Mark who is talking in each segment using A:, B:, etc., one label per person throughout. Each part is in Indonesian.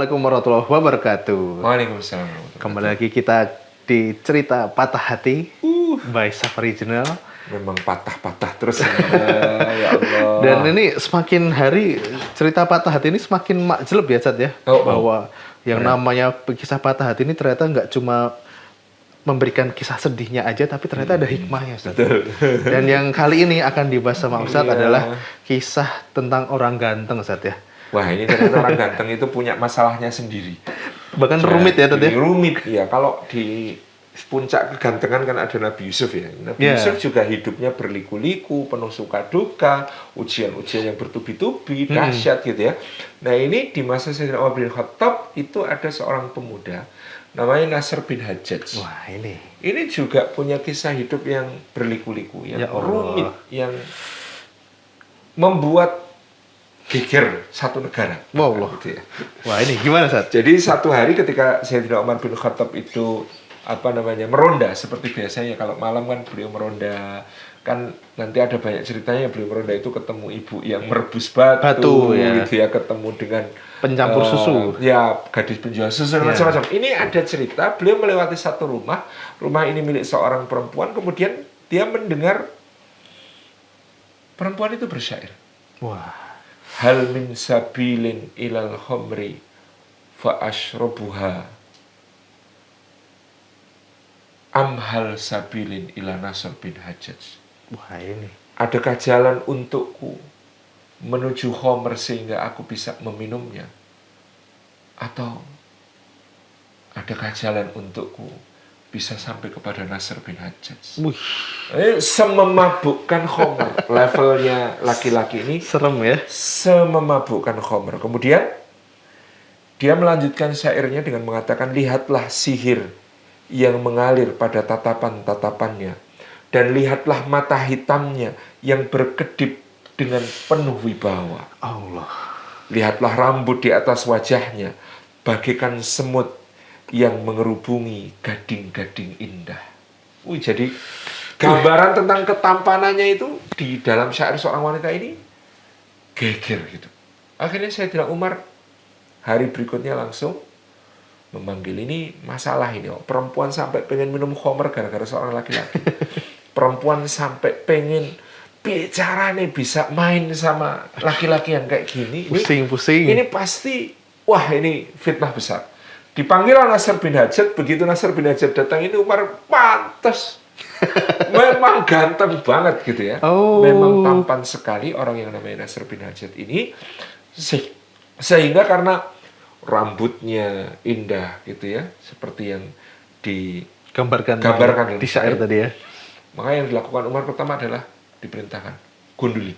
A: Assalamualaikum warahmatullahi wabarakatuh.
B: Waalaikumsalam.
A: Kembali lagi kita di cerita Patah Hati by Safari Original.
B: Memang patah-patah terus ya Allah.
A: Dan ini semakin hari cerita Patah Hati ini semakin makjleb ya Cad ya. Bahwa yang namanya kisah Patah Hati ini ternyata nggak cuma memberikan kisah sedihnya aja, tapi ternyata ada hikmahnya Ustaz. Dan yang kali ini akan dibahas sama Ustaz adalah kisah tentang orang ganteng Ustaz ya.
B: Wah, ini ternyata orang ganteng itu punya masalahnya sendiri.
A: Bahkan rumit ya tadi.
B: Rumit ya. Kalau di puncak kegantengan kan ada Nabi Yusuf ya. Nabi Yusuf juga hidupnya berliku-liku, penuh suka duka, ujian-ujian yang bertubi-tubi, dahsyat gitu ya. Nah, ini di masa Sayyidina Umar bin Khattab itu ada seorang pemuda namanya Nasr bin Hajjaj.
A: Wah, ini
B: juga punya kisah hidup yang berliku-liku, yang rumit, yang membuat geger satu negara.
A: Wow,
B: gitu ya.
A: Wah, ini gimana Ustaz?
B: Jadi satu hari ketika Sayyidina Umar bin Khattab itu meronda seperti biasanya, kalau malam kan beliau meronda, kan nanti ada banyak ceritanya. Beliau meronda itu ketemu ibu yang merebus batu ya. Gitu ya, ketemu dengan
A: pencampur susu.
B: Ya, gadis penjual susu macam-macam. Ini ada cerita beliau melewati satu rumah. Rumah ini milik seorang perempuan, kemudian dia mendengar perempuan itu bersyair.
A: Wah.
B: Hal min sabilin ilal khomri fa ashrobuha am hal sabilin ila Nasr bin Hajjaj.
A: Wah, ini.
B: Adakah jalan untukku menuju khomer sehingga aku bisa meminumnya? Atau adakah jalan untukku bisa sampai kepada Nasr bin Hajjaj? Sememabukkan khomer. Levelnya laki-laki ini
A: serem ya.
B: Sememabukkan khomer. Kemudian dia melanjutkan syairnya dengan mengatakan, lihatlah sihir yang mengalir pada tatapan-tatapannya, dan lihatlah mata hitamnya yang berkedip dengan penuh wibawa.
A: Allah.
B: Lihatlah rambut di atas wajahnya bagaikan semut yang mengerubungi gading-gading indah. Jadi gambaran tentang ketampanannya itu di dalam syair seorang wanita ini geger gitu. Akhirnya Sayyidina Umar hari berikutnya langsung memanggil, ini masalah ini. Perempuan sampai pengen minum khamr gara-gara seorang laki-laki. Perempuan sampai pengen bicara nih, bisa main sama laki-laki yang kayak gini.
A: Pusing-pusing.
B: Ini pasti, wah ini fitnah besar. Dipanggil Nasr bin Hajjaj. Begitu Nasr bin Hajjaj datang, ini Umar pantas. Memang ganteng banget gitu ya. Memang tampan sekali orang yang namanya Nasr bin Hajjaj ini. Sehingga karena rambutnya indah gitu ya, seperti yang digambarkan
A: di syair tadi ya.
B: Maka yang dilakukan Umar pertama adalah diperintahkan gunduli.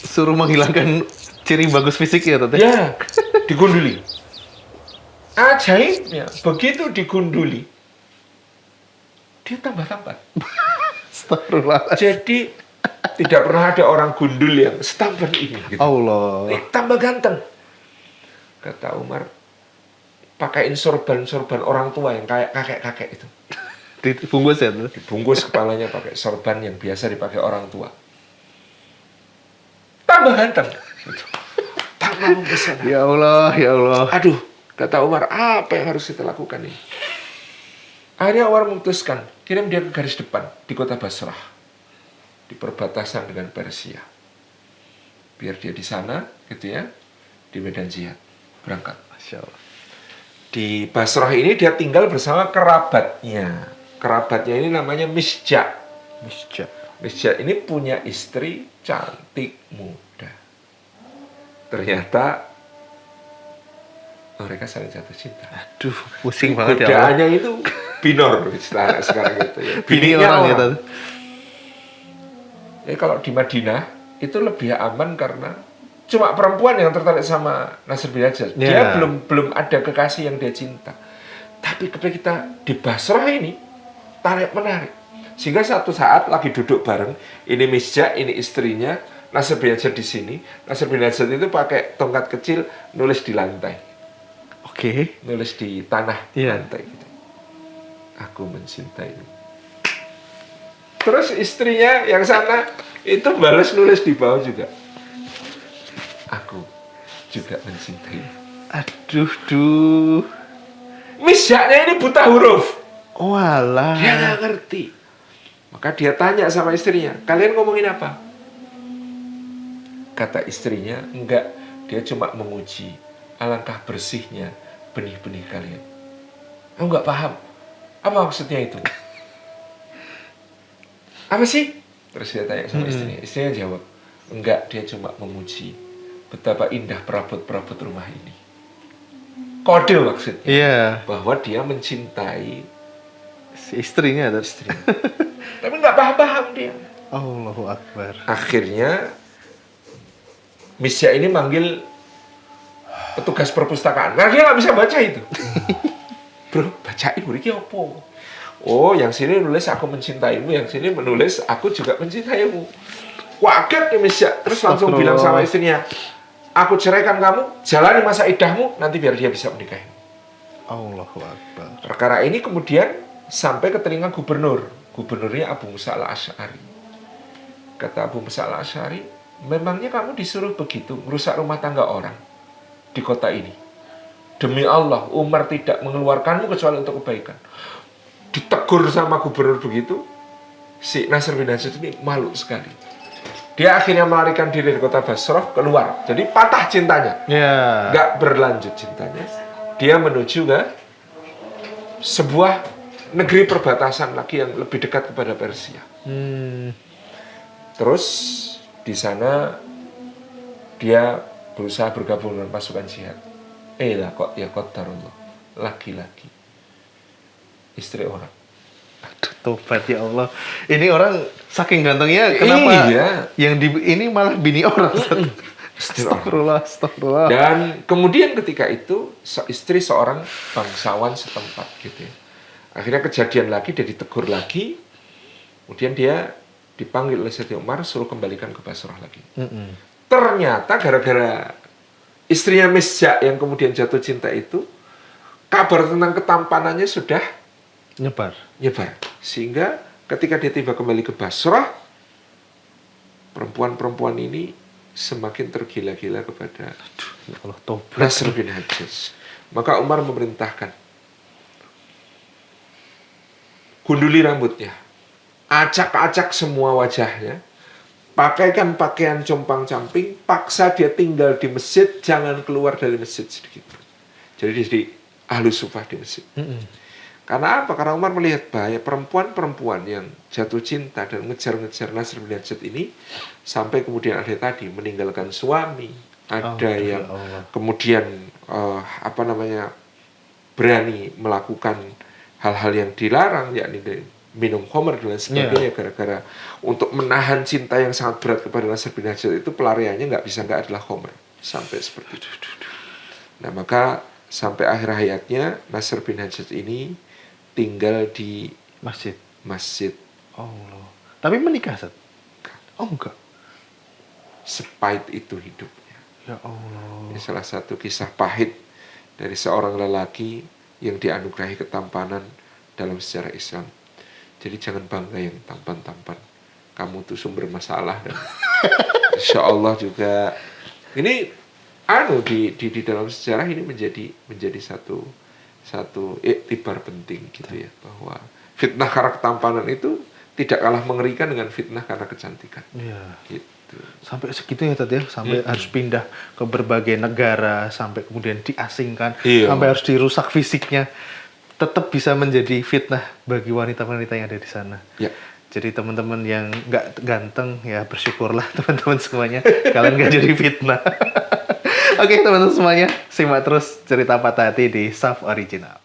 A: Suruh menghilangkan ciri bagus fisiknya tadi.
B: Ya, digunduli. Ajaibnya, begitu digunduli, dia tambah tampan.
A: Astagfirullah.
B: Jadi tidak pernah ada orang gundul yang setampan ini. Gitu.
A: Allah.
B: Tambah ganteng. Kata Umar, pakaiin sorban orang tua yang kayak kakek-kakek itu.
A: Dibungkus ya?
B: Dibungkus kepalanya pakai sorban yang biasa dipakai orang tua. Tambah ganteng. Gitu. Tambah mempesona.
A: Ya Allah, ya Allah.
B: Aduh, kata Umar, apa yang harus kita lakukan ini? Akhirnya Umar memutuskan, kirim dia ke garis depan di kota Basrah, di perbatasan dengan Persia. Biar dia di sana, gitu ya, di medan jihad. Berangkat.
A: Masya Allah.
B: Di Basrah ini dia tinggal bersama kerabatnya. Kerabatnya ini namanya Misja. Misja ini punya istri cantik muda. Ternyata mereka saling jatuh cinta.
A: Aduh, pusing banget ya.
B: Godaannya itu binor istilah sekarang gitu ya.
A: Bini orang gitu.
B: Kalau di Madinah itu lebih aman karena cuma perempuan yang tertarik sama Nasr bin Hajjaj. Dia belum ada kekasih yang dia cinta. Tapi ketika kita di Basrah ini tarik menarik. Sehingga satu saat lagi duduk bareng, ini Misja, ini istrinya, Nasr bin Hajjaj di sini. Nasr bin Hajjaj itu pakai tongkat kecil nulis di lantai. Nulis di tanah lantai gitu. Aku mencintaimu. Terus istrinya yang sana itu balas nulis di bawah juga. Aku juga mencintai.
A: Aduh, duh.
B: Misjaknya ini buta huruf.
A: Walah.
B: Dia nggak ngerti. Maka dia tanya sama istrinya, kalian ngomongin apa? Kata istrinya, enggak. Dia cuma memuji alangkah bersihnya benih-benih kalian. Aku nggak paham. Apa maksudnya itu? Apa sih? Terus dia tanya sama istrinya. Istrinya jawab, enggak, dia cuma memuji betapa indah perabot-perabot rumah ini. Kode maksudnya.
A: Iya.
B: Bahwa dia mencintai
A: Si istrinya ada.
B: istrinya. Tapi nggak paham-paham dia.
A: Allahu Akbar.
B: Akhirnya Misya ini manggil petugas perpustakaan. Karena dia nggak bisa baca itu. Bro, bacain ini apa? Oh, yang sini nulis aku mencintaimu, yang sini menulis aku juga mencintaimu. Kaget nih Misya. Terus langsung bilang sama istrinya, aku ceraikan kamu, jalani masa iddahmu, nanti biar dia bisa menikahi.
A: Allahu Akbar.
B: Perkara ini kemudian sampai ke telinga gubernur. Gubernurnya Abu Musa al-Asy'ari. Kata Abu Musa al-Asy'ari, memangnya kamu disuruh begitu merusak rumah tangga orang di kota ini? Demi Allah, Umar tidak mengeluarkanmu kecuali untuk kebaikan. Ditegur sama gubernur begitu, si Nasr bin Najjar ini malu sekali. Dia akhirnya melarikan diri dari kota Basrah, keluar. Jadi patah cintanya.
A: Ya.
B: Nggak berlanjut cintanya. Dia menuju ke sebuah negeri perbatasan lagi yang lebih dekat kepada Persia. Terus di sana dia berusaha bergabung dengan pasukan jihad. Lah kok ya qadarullah. Laki-laki. Istri orang.
A: Aduh, tobat ya Allah. Ini orang saking gantengnya kenapa
B: Iya.
A: yang ini malah bini orang. Astagfirullah, astagfirullah.
B: Dan kemudian ketika itu istri seorang bangsawan setempat gitu ya. Akhirnya kejadian lagi, dia ditegur lagi. Kemudian dia dipanggil oleh Sayyidina Umar, suruh kembalikan ke Basrah lagi. Ternyata gara-gara istrinya Misja yang kemudian jatuh cinta itu, kabar tentang ketampanannya sudah
A: Nyebar.
B: Sehingga ketika dia tiba kembali ke Basrah, perempuan-perempuan ini semakin tergila-gila kepada
A: Ya Allah, tobat.
B: Nasr bin Hajjaj. Maka Umar memerintahkan, gunduli rambutnya, acak-acak semua wajahnya, pakaikan pakaian compang-camping, paksa dia tinggal di masjid, jangan keluar dari masjid sedikit. Jadi di ahlu sufah di masjid. Karena apa? Karena Umar melihat bahaya perempuan-perempuan yang jatuh cinta dan ngejar-ngejar Nasr bin Hajjaj ini, sampai kemudian ada tadi meninggalkan suami, ada yang kemudian berani melakukan hal-hal yang dilarang, yakni minum khamr dan lain sebagainya, gara-gara untuk menahan cinta yang sangat berat kepada Nasr bin Hajjaj itu pelariannya nggak adalah khamr, sampai seperti itu. Nah, maka sampai akhir hayatnya Nasr bin Hajjaj ini tinggal di masjid.
A: Allah. Tapi menikah, Sat? Oh, enggak.
B: Sepahit itu hidupnya.
A: Ya Allah.
B: Ini salah satu kisah pahit dari seorang lelaki yang dianugerahi ketampanan dalam sejarah Islam. Jadi jangan bangga yang tampan-tampan. Kamu tuh sumber masalah, dan insya Allah juga ini di dalam sejarah ini menjadi satu iktibar penting gitu ya, bahwa fitnah karena ketampanan itu tidak kalah mengerikan dengan fitnah karena kecantikan.
A: Iya.
B: Gitu.
A: Sampai segitu ya tadi ya, sampai harus pindah ke berbagai negara, sampai kemudian diasingkan,
B: Iya.
A: sampai harus dirusak fisiknya, tetap bisa menjadi fitnah bagi wanita-wanita yang ada di sana.
B: Ya.
A: Jadi teman-teman yang nggak ganteng ya bersyukurlah teman-teman semuanya, kalian nggak jadi fitnah. Oke teman-teman semuanya, simak terus cerita patah hati di Saf Original.